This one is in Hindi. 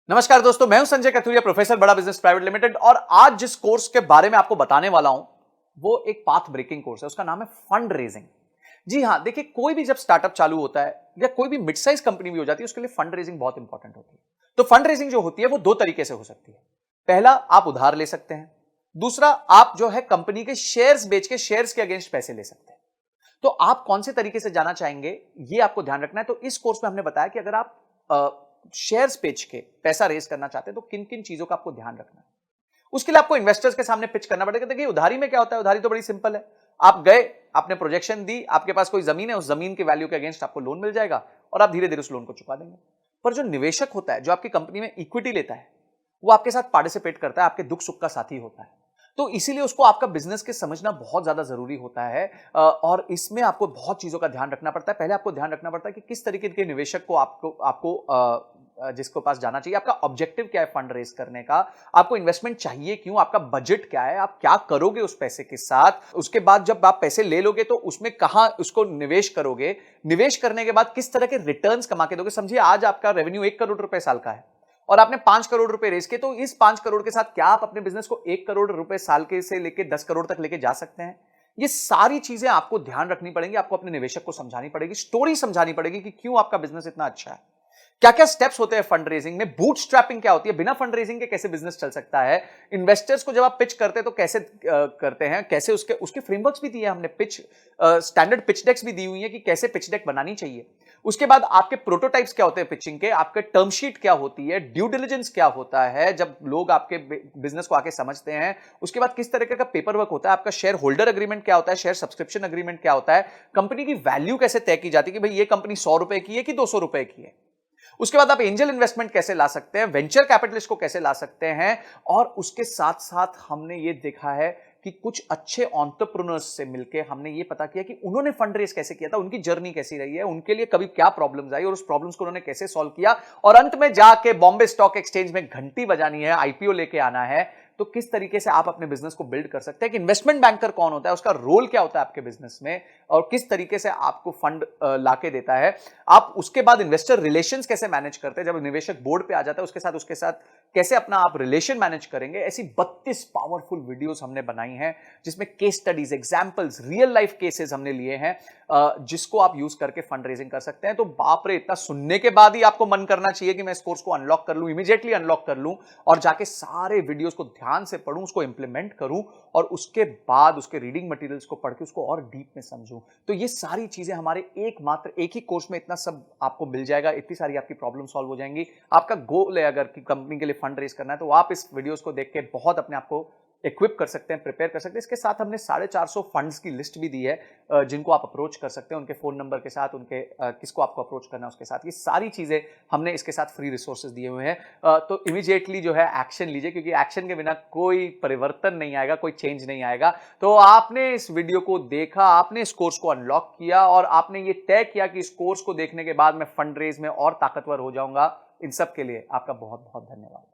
नमस्कार दोस्तों, मैं हूं संजय कथुरिया, प्रोफेसर बड़ा बिजनेस प्राइवेट लिमिटेड। और आज जिस कोर्स के बारे में आपको बताने वाला हूं वो एक पाथ ब्रेकिंग कोर्स है। उसका नाम है फंड रेजिंग। जी हां, देखिए, कोई भी जब स्टार्टअप चालू होता है या कोई भी मिड साइज कंपनी भी हो जाती है, उसके लिए फंड रेजिंग बहुत इंपॉर्टेंट होती है। तो फंड रेजिंग जो होती है वो दो तरीके से हो सकती है। पहला, आप उधार ले सकते हैं। दूसरा, आप जो है कंपनी के शेयर्स बेच के शेयर्स के अगेंस्ट पैसे ले सकते हैं। तो आप कौन से तरीके से जाना चाहेंगे, ये आपको ध्यान रखना है। तो इस कोर्स में हमने बताया कि अगर आप शेयर्स बेच के पैसा रेज करना चाहते हैं तो किन किन चीजों का आपको ध्यान रखना है। उसके लिए आपको इन्वेस्टर्स के सामने पिच करना पड़ेगा। देखिए, उधारी में क्या होता है, उधारी तो बड़ी सिंपल है। आप गए, आपने प्रोजेक्शन दी, आपके पास कोई जमीन है, उस जमीन के वैल्यू के अगेंस्ट आपको लोन मिल जाएगा और आप धीरे धीरे उस लोन को चुका देंगे। पर जो निवेशक होता है, जो आपकी कंपनी में इक्विटी लेता है, वो आपके साथ पार्टिसिपेट करता है, आपके दुख सुख का साथी होता है। तो इसीलिए उसको आपका बिजनेस के समझना बहुत ज्यादा जरूरी होता है। और इसमें आपको बहुत चीजों का ध्यान रखना पड़ता है। पहले आपको ध्यान रखना पड़ता है कि किस तरीके के निवेशक को आपको आपको जिसको पास जाना चाहिए, आपका ऑब्जेक्टिव क्या है फंड रेज करने का, आपको इन्वेस्टमेंट चाहिए क्यों, आपका बजट क्या है, आप क्या करोगे उस पैसे के साथ। उसके बाद जब आप पैसे ले लोगे तो उसमें कहां उसको निवेश करोगे, निवेश करने के बाद किस तरह के रिटर्न्स कमा के दोगे। समझिए, आज आपका रेवेन्यू 1 करोड़ रुपए साल का है और आपने 5 करोड़ रुपए रेज किए, तो इस 5 करोड़ के साथ क्या आप अपने बिजनेस को 1 करोड़ रुपए साल के से लेके 10 करोड़ तक लेके जा सकते हैं। ये सारी चीजें आपको ध्यान रखनी पड़ेंगी, आपको अपने निवेशक को समझानी पड़ेगी, स्टोरी समझानी पड़ेगी कि क्यों आपका बिजनेस इतना अच्छा है। क्या क्या स्टेप्स होते हैं फंड रेजिंग में, बूटस्ट्रैपिंग क्या होती है, बिना फंड रेजिंग के कैसे बिजनेस चल सकता है, इन्वेस्टर्स को जब आप पिच करते हैं तो कैसे करते हैं, कैसे उसके उसके फ्रेमवर्क्स भी दिए हमने, पिच स्टैंडर्ड पिच डेक्स भी दी हुई है कि कैसे पिच डेक बनानी चाहिए। उसके बाद आपके प्रोटोटाइप्स क्या होते हैं पिचिंग के, आपके टर्म शीट क्या होती है, ड्यू डिलिजेंस क्या होता है जब लोग आपके बिजनेस को आके समझते हैं। उसके बाद किस तरीके का पेपर वर्क होता है, आपका शेयर होल्डर एग्रीमेंट क्या होता है, शेयर सब्सक्रिप्शन एग्रीमेंट क्या होता है, कंपनी की वैल्यू कैसे तय की जाती है कि भाई ये कंपनी 100 रुपए की है कि 200 रुपए की है। उसके बाद आप एंजल इन्वेस्टमेंट कैसे ला सकते हैं, वेंचर कैपिटलिस्ट को कैसे ला सकते हैं। और उसके साथ साथ हमने ये देखा है कि कुछ अच्छे एंटरप्रेन्योर्स से मिलकर हमने ये पता किया कि उन्होंने फंड रेज कैसे किया था, उनकी जर्नी कैसी रही है, उनके लिए कभी क्या प्रॉब्लम्स आई और उस प्रॉब्लम्स को उन्होंने कैसे सॉल्व किया। और अंत में जाके बॉम्बे स्टॉक एक्सचेंज में घंटी बजानी है, आईपीओ लेके आना है। तो किस तरीके से आप अपने बिजनेस को बिल्ड कर सकते हैं, कि इन्वेस्टमेंट बैंकर कौन होता है, उसका रोल क्या होता है आपके बिजनेस में, और किस तरीके से आपको फंड लाके देता है। आप उसके बाद इन्वेस्टर रिलेशंस कैसे मैनेज करते हैं, जब निवेशक बोर्ड पे आ जाता है उसके साथ कैसे अपना आप रिलेशन मैनेज करेंगे। ऐसी 32 पावरफुल वीडियोस हमने बनाई हैं जिसमें case studies, examples, real life cases हमने लिए हैं, जिसको आप यूज करके फंड रेजिंग कर सकते हैं। तो बाप रे, इतना सुनने के बाद ही आपको मन करना चाहिए कि मैं इस कोर्स को अनलॉक कर लूं, इमीडिएटली अनलॉक कर लूं और जाके सारे वीडियोस को ध्यान से पढूं, उसको इंप्लीमेंट करूं और उसके बाद उसके रीडिंग मटेरियल्स को पढ़ के उसको और डीप में समझूं। तो ये सारी चीजें हमारे एक ही कोर्स में इतना सब आपको मिल जाएगा, इतनी सारी आपकी प्रॉब्लम सॉल्व हो जाएंगी। आपका गोल है अगर कि कंपनी के लिए फंड रेज करना है, तो आप इस वीडियोस को देख के बहुत अपने आप को इक्विप कर सकते हैं, प्रिपेयर कर सकते हैं। इसके साथ हमने 450 फंड्स की लिस्ट भी दी है जिनको आप अप्रोच कर सकते हैं, उनके फोन नंबर के साथ, उनके किसको आपको अप्रोच करना है उसके साथ। ये सारी चीजें हमने इसके साथ फ्री रिसोर्सेज दिए हुए हैं। तो इमीडिएटली जो है एक्शन लीजिए, क्योंकि एक्शन के बिना कोई परिवर्तन नहीं आएगा, कोई चेंज नहीं आएगा। तो आपने इस वीडियो को देखा, आपने इस कोर्स को अनलॉक किया और आपने ये तय किया कि इस कोर्स को देखने के बाद मैं फंड रेज में और ताकतवर हो जाऊंगा। इन सब के लिए आपका बहुत बहुत धन्यवाद।